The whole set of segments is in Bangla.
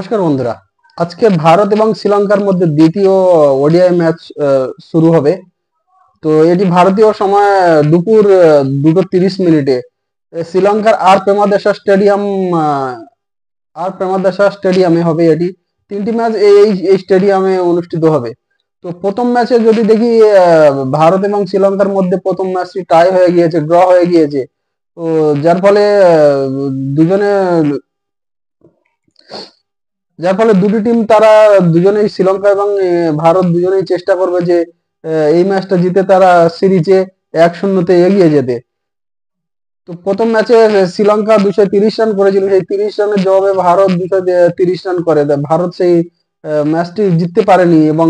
নমস্কার বন্ধুরা। আজকে ভারত এবং শ্রীলঙ্কার মধ্যে দ্বিতীয় ওডিআই ম্যাচ শুরু হবে। তো এটি ভারতীয় সময় দুপুর 2:30 শ্রীলঙ্কার আর প্রেমাদাসা স্টেডিয়ামে হবে এটি। তিনটি ম্যাচ এই স্টেডিয়ামে অনুষ্ঠিত হবে। তো প্রথম ম্যাচে যদি দেখি, ভারত এবং শ্রীলঙ্কার মধ্যে প্রথম ম্যাচটি টাই হয়ে গিয়েছে, ড্র হয়ে গিয়েছে। তো যার ফলে দুজনে যার ফলে দুটি টিম তারা দুজনেই, শ্রীলঙ্কা এবং ভারত দুজনেই চেষ্টা করবে যে এই ম্যাচটা জিতে তারা সিরিজে 1-0 এগিয়ে যেতে। তো প্রথম ম্যাচে শ্রীলঙ্কা 230 রান করেছিল, সেই 30 রানের জবাবে ভারত 230 রান করে দেয়। ভারত সেই ম্যাচটি জিততে পারেনি এবং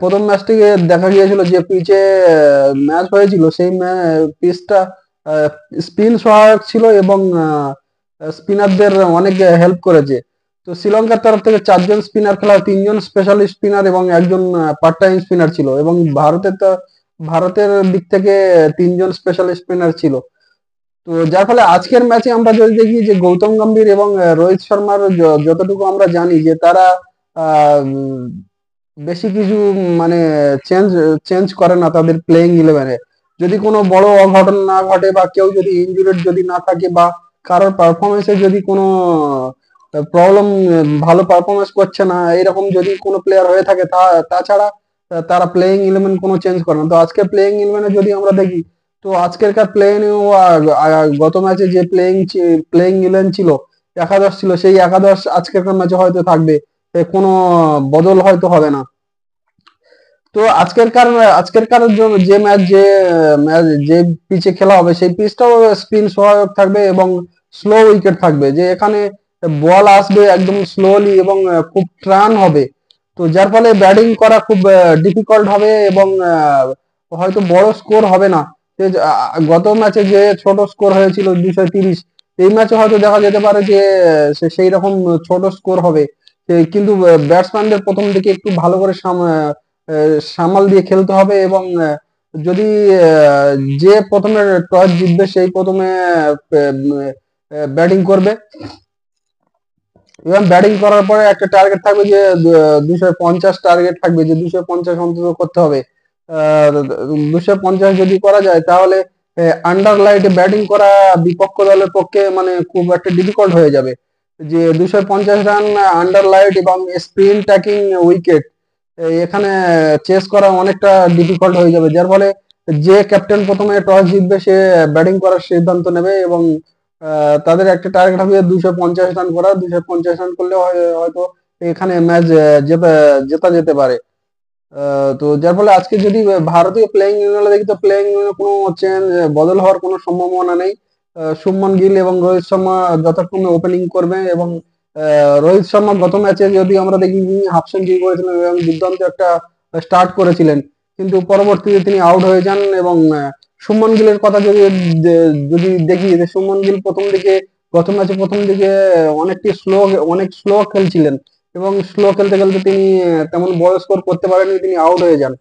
প্রথম ম্যাচটিকে দেখা গিয়েছিল যে পিচে ম্যাচ হয়েছিল, সেই পিচটা স্পিন সহায়ক ছিল এবং স্পিনারদের অনেক হেল্প করেছে। তো শ্রীলঙ্কার তরফ থেকে 4জন স্পিনার খেলা হয়, 3জন স্পেশালিস্ট স্পিনার এবং একজন পার্ট টাইম স্পিনার ছিল, এবং ভারতের দিক থেকে 3জন স্পেশালিস্ট স্পিনার ছিল। তো যার ফলে আজকের ম্যাচে আমরা যদি দেখি যে গৌতম গম্ভীর এবং রোহিত শর্মার যতটুকু আমরা জানি যে তারা আহ, উম, বেশি কিছু মানে চেঞ্জ চেঞ্জ করে না তাদের প্লেইং ইলেভেনে। যদি কোনো বড় অঘটন না ঘটে বা কেউ যদি ইনজুরিড যদি না থাকে বা কারোর পারফরমেন্সে যদি কোনো প্রবলেম, ভালো পারফরমেন্স করছে না এরকম যদি কোনো প্লেয়ার হয়ে থাকে, তাছাড়া তারা প্লেইং ইলেভেন কোনো চেঞ্জ করে না। তো আজকে প্লেইং ইলেভেনে যদি আমরা দেখি, তো আজকেরকার গত ম্যাচে যে প্লেইং ইলেভেন ছিল, একাদশ ছিল, সেই একাদশ আজকেরকার ম্যাচে হয়তো থাকবে। কোনো বদল হয়তো হবে না। তো আজকেরকার যে ম্যাচ যে পিচে খেলা হবে, সেই পিচটাও স্পিন সহায়ক থাকবে এবং স্লো উইকেট থাকবে, যে এখানে বল আসবে একদম স্লোলি এবং খুব টার্ন হবে। তো যার ফলে ব্যাটিং করা খুব ডিফিকাল্ট হবে এবং হয়তো বড় স্কোর হবে না। গত ম্যাচে যে ছোট স্কোর হয়েছিল 230, এই ম্যাচে হয়তো দেখা যেতে পারে যে সেই রকম ছোট স্কোর হবে। কিন্তু ব্যাটসম্যানদের প্রথম দিকে একটু ভালো করে সামাল দিয়ে খেলতে হবে এবং যদি আহ, যে প্রথমে টস জিতবে সেই প্রথমে ব্যাটিং করবে, এবং ব্যাটিং করার পরে একটা টার্গেট থাকবে যে 250 টার্গেট থাকবে, যে 250 অন্তত করতে হবে। 250 যদি করা যায় তাহলে আন্ডার লাইটে ব্যাটিং করা বিপক্ষ দলের পক্ষে মানে খুব একটা ডিফিকাল্ট হয়ে যাবে। যে 250 রান আন্ডার লাইট এবং স্পিন ট্যাকিং উইকেট, এখানে চেস করা অনেকটা ডিফিকাল্ট হয়ে যাবে। যার ফলে যে ক্যাপ্টেন প্রথমে টস জিতবে সে ব্যাটিং করার সিদ্ধান্ত নেবে এবং তাদের একটা টার্গেট হবে 250 রান করা। 250 রান করলে হয়তো এখানে ম্যাচ জেতা জেতা যেতে পারে। তো যার ফলে আজকে যদি ভারতীয় প্লেইং ইলেভেনে দেখি, তো প্লেইং ইলেভেনে কোনো চেঞ্জ বদল হওয়ার কোনো সম্ভাবনা নেই। শুভমন গিল এবং রোহিত শর্মা যথাক্রমে ওপেনিং করবে এবং রোহিত শর্মা গত ম্যাচে যদি আমরা দেখি, তিনি হাফ সেঞ্চুরি করেছিলেন এবং দুর্দান্ত একটা স্টার্ট করেছিলেন, কিন্তু পরবর্তীতে তিনি আউট হয়ে যান। এবং শুভমন গিলের কথা যদি দেখি, যে শুভমন গিল গত ম্যাচে প্রথম দিকে অনেক স্লো খেলছিলেন এবং স্লো খেলতে খেলতে তিনি তেমন বড় স্কোর করতে পারেননি, তিনি আউট হয়ে যান।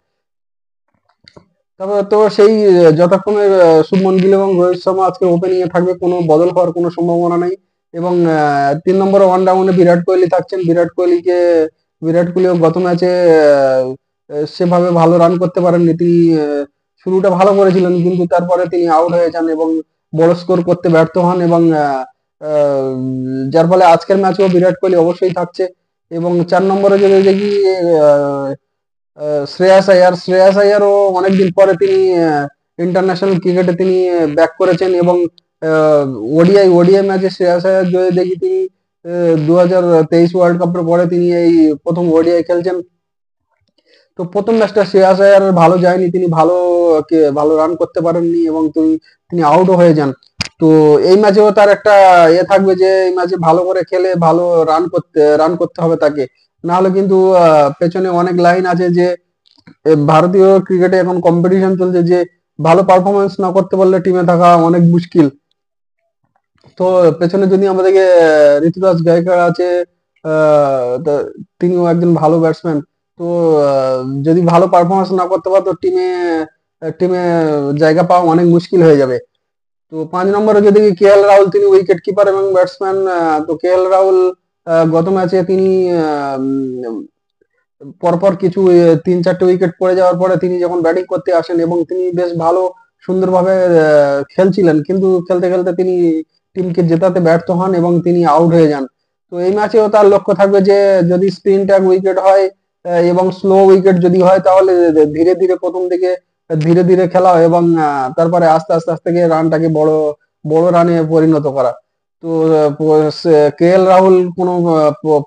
তবে তো সেই যথাক্রমে শুভমন গিল এবং রোহিত শর্মা আজকে ওপেনিং এ থাকবে, কোনো বদল হওয়ার কোনো সম্ভাবনা নেই। এবং 3 নম্বরে ওয়ান ডাউনে বিরাট কোহলি থাকছেন। বিরাট কোহলিও গত ম্যাচে সেভাবে ভালো রান করতে পারেননি। তিনি শুরুটা ভালো করেছিলেন, কিন্তু তারপরে তিনি আউট হয়ে যান এবং বড় স্কোর করতে ব্যর্থ হন। এবং আহ, যার ফলে আজকের ম্যাচেও বিরাট কোহলি অবশ্যই থাকছে। এবং 4 নম্বরে যদি দেখি, আহ, শ্রেয়াস আয়ারও অনেকদিন পরে তিনি ইন্টারন্যাশনাল ক্রিকেটে তিনি ব্যাক করেছেন এবং ওডিআই ম্যাচে শ্রেয়াস আয়ার যদি দেখি, তিনি 2023 ওয়ার্ল্ড কাপের পরে তিনি এই প্রথম ওডিআই খেলছেন। তো প্রথম ম্যাচটা শ্রেয়াস আয়ার ভালো যায়নি, তিনি ভালো রান করতে পারেননি এবং তিনি আউটও হয়ে যান। তো এই ম্যাচেও তার একটা থাকবে যে এই ম্যাচে ভালো করে খেলে ভালো রান করতে হবে তাকে, না হলে কিন্তু পেছনে অনেক লাইন আছে। যে ভারতীয় ক্রিকেটে এখন কম্পিটিশন চলছে, যে ভালো পারফরমেন্স না করতে পারলে টিমে থাকা অনেক মুশকিল। তো পেছনে যদি আমাদেরকে ঋতুরাজ গায়কোয়াড় আছে, তা তিনিও একজন ভালো ব্যাটসম্যান। তো যদি ভালো পারফরমেন্স না করতে পারে, তো টিমে জায়গা পাওয়া অনেক মুশকিল হয়ে যাবে। তো 5 নম্বরে যদি কে এল রাহুল, তিনি উইকেট কিপার এবং ব্যাটসম্যান। তো কে এল রাহুল গত ম্যাচে তিনি আহ, পরপর কিছু 3-4টে উইকেট পড়ে যাওয়ার পরে তিনি যখন ব্যাটিং করতে আসেন এবং তিনি বেশ ভালো সুন্দরভাবে খেলছিলেন, কিন্তু খেলতে খেলতে তিনি টিমকে জেতাতে ব্যর্থ হন এবং তিনি আউট হয়ে যান। তো এই ম্যাচেও তার লক্ষ্য থাকবে যে যদি স্পিন ট্যাগ উইকেট হয় এবং স্লো উইকেট যদি হয়, তাহলে ধীরে ধীরে প্রথম দিকে ধীরে ধীরে খেলা হয় এবং তারপরে আস্তে আস্তে আস্তে গিয়ে রানটাকে বড় বড় রানে পরিণত করা। তো কে এল রাহুল কোনো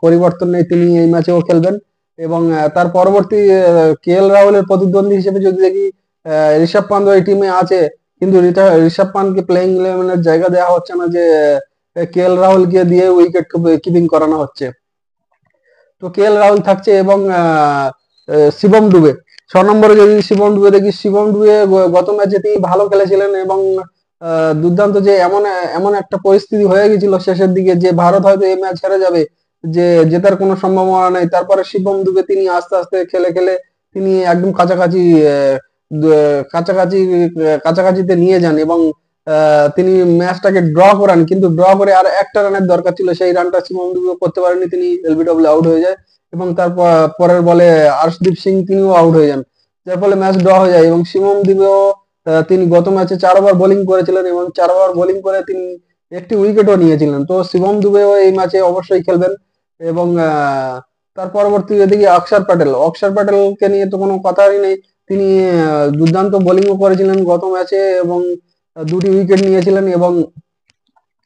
পরিবর্তন নেই, তিনি এই ম্যাচেও খেলবেন। এবং তার পরবর্তী কে এল রাহুলের প্রতিদ্বন্দ্বী হিসেবে যদি দেখি, ঋষভ পান্ত এই টিমে আছে, কিন্তু ঋষভ পান্তকে প্লেইং ইলেভেনের জায়গা দেওয়া হচ্ছে না, যে কে এল রাহুলকে দিয়ে উইকেট কিপিং করানো হচ্ছে। তো কে এল রাহুল থাকছে এবং শিবম ডুবে 6 নম্বরে যদি শিবম ডুবে দেখি, শিবম ডুবে গত ম্যাচে তিনি ভালো খেলেছিলেন এবং দুর্দান্ত, যে এমন এমন একটা পরিস্থিতি হয়ে গেছিল শেষের দিকে যে ভারত হয়তো এই ম্যাচ হেরে যাবে, যে জেতার কোনো সম্ভাবনা নেই। তারপরে শিবম দুবে তিনি আস্তে আস্তে খেলে খেলে তিনি একদম কাছাকাছি কাছাকাছি কাছাকাছিতে নিয়ে যান এবং তিনি ম্যাচটাকে ড্র করান, কিন্তু ড্র করে আর একটা রানের দরকার ছিল, সেই রানটা শিবম দুবে করতে পারেননি, তিনি এলবিডব্লিউ আউট হয়ে যায়। এবং তারপর পরের বলে আর্শদীপ সিং তিনিও আউট হয়ে যান, যার ফলে ম্যাচ ড্র হয়ে যায়। এবং শিবম দুবেও তিনি গত ম্যাচে 4 ওভার বোলিং করেছিলেন এবং 4 ওভার বোলিং করে তিনি একটি উইকেটও নিয়েছিলেন। তো শিবম দুবেও এই ম্যাচে অবশ্যই খেলবেন। এবং তার পরবর্তী এদিকে অক্ষর প্যাটেলকে নিয়ে তো কোনো কথাই নেই, তিনি দুর্দান্ত বোলিংও করেছিলেন গত ম্যাচে এবং 2টি উইকেট নিয়েছিলেন এবং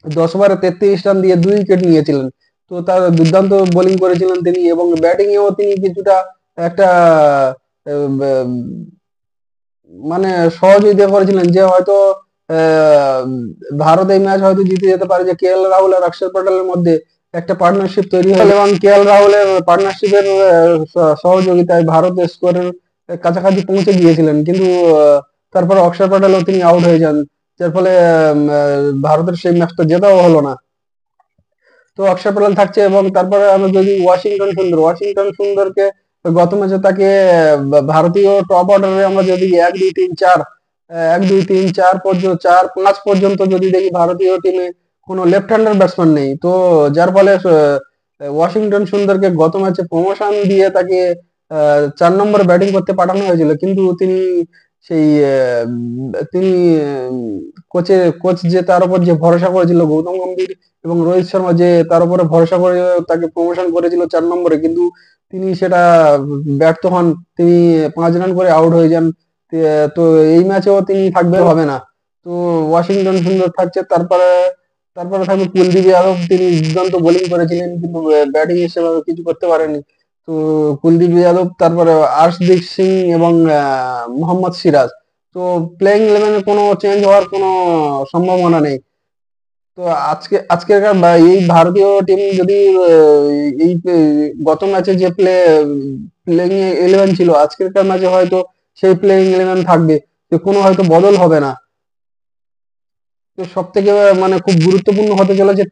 10 ওভারে 33 রান দিয়ে 2 উইকেট নিয়েছিলেন। তো তার দুর্দান্ত বোলিং করেছিলেন তিনি, এবং ব্যাটিং এও তিনি কিছুটা একটা আহ, মানে সহযোগিতা করেছিলেন, যে হয়তো আহ, ভারত এই ম্যাচ হয়তো জিতে যেতে পারে, যে কে এল রাহুল আর অক্ষর প্যাটেলের মধ্যে একটা পার্টনারশিপ তৈরি হয়েছে এবং কে এল রাহুলের পার্টনারশিপের সহযোগিতায় ভারত স্কোরের কাছাকাছি পৌঁছে গিয়েছিলেন, কিন্তু তারপর অক্ষর প্যাটেলও তিনি আউট হয়ে যান, যার ফলে ভারতের সেই ম্যাচটা জেতাও হলো না। তো অক্ষর প্যাটেল থাকছে এবং তারপরে আমরা যদি ওয়াশিংটন সুন্দরকে গত ম্যাচে তাকে ভারতীয় টপ অর্ডারে আমরা যদি 1 2 3 4 পর্যন্ত 4 5 পর্যন্ত যদি দেখি, ভারতীয় টিমে কোনো লেফট হ্যান্ডার ব্যাটসম্যান নেই। তো যার ফলে ওয়াশিংটন সুন্দরকে গত ম্যাচে প্রমোশন দিয়ে তাকে 4 নম্বরে ব্যাটিং করতে পাঠানো হয়েছিল, কিন্তু তিনি সেই তিনি কোচ যে তার উপর যে ভরসা করেছিল, গৌতম গম্ভীর এবং রোহিত শর্মা যে তার উপরে ভরসা করে তাকে প্রমোশন করেছিল 4 নম্বরে, কিন্তু তিনি সেটা ব্যর্থ হন, তিনি 5 রান করে আউট হয়ে যান। তো এই ম্যাচেও তিনি থাকবে হবে না। তো ওয়াশিংটন সুন্দর থাকছে, তারপরে তারপরে থাকবে কুলদীপ যাদব, তিনি দুর্দান্ত বোলিং করেছিলেন কিন্তু ব্যাটিং হিসেবে কিছু করতে পারেননি। তো কুলদীপ যাদব, তারপরে আর্শদীপ সিং এবং মোহাম্মদ সিরাজ। তো প্লেইং ইলেভেনে কোনো চেঞ্জ হওয়ার কোনো সম্ভাবনা নেই। তো আজকেরকার এই ভারতীয় টিম যদি এই গত ম্যাচে যে প্লেইং ইলেভেন ছিল, আজকেরকার ম্যাচে হয়তো সেই প্লেইং ইলেভেন থাকবে, যে কোনো হয়তো বদল হবে না। তো সব থেকে মানে খুব গুরুত্বপূর্ণ হতে চলেছে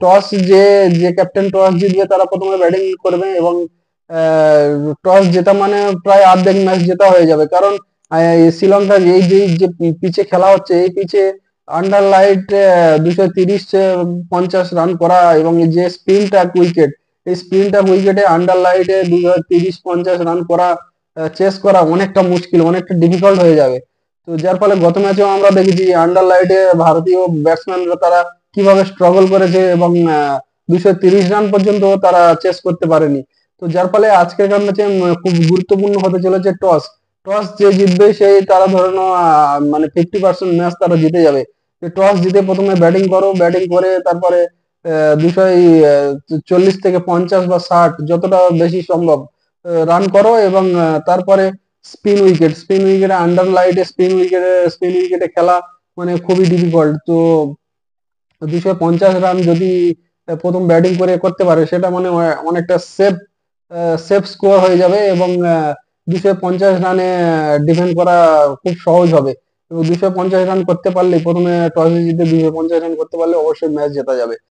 টস, যে যে ক্যাপ্টেন টস জিতবে তারা প্রথমে ব্যাটিং করবে এবং টস জেতা মানে প্রায় অর্ধেক ম্যাচ জেতা হয়ে যাবে, কারণ এই শ্রীলঙ্কার এই যে পিচে খেলা হচ্ছে, এই পিচে আন্ডার লাইট 230-50 রান করা এবং যে স্পিন ট্র্যাক উইকেটে আন্ডার লাইটে 230-50 রান করা, চেস করা অনেকটা মুশকিল, অনেকটা ডিফিকাল্ট হয়ে যাবে। তো যার ফলে গত ম্যাচেও আমরা দেখেছি আন্ডার লাইটে ভারতীয় ব্যাটসম্যানরা তারা কিভাবে স্ট্রাগল করেছে এবং 230 রান পর্যন্ত তারা চেস করতে পারেনি। তো যার ফলে আজকের ম্যাচে খুব গুরুত্বপূর্ণ হতে চলেছে টস। টস যে জিতবে সেই তারা ধরে নাও মানে 50% ম্যাচ তারা জিতে যাবে। টস জিতে প্রথমে ব্যাটিং করো, ব্যাটিং করে তারপরে 240 থেকে 50 বা 60 যতটা বেশি সম্ভব রান করো এবং তারপরে স্পিন উইকেটে আন্ডার লাইটে স্পিন উইকেটে খেলা মানে খুবই ডিফিকাল্ট। তো 250 রান যদি প্রথম ব্যাটিং করে করতে পারে, সেটা মানে অনেকটা সেফ স্কোর হয়ে যাবে এবং 250 রানে ডিফেন্ড করা খুব সহজ হবে। এবং 250 রান করতে পারলে, প্রথমে টসে জিতে 250 রান করতে পারলে অবশ্যই ম্যাচ জেতা যাবে।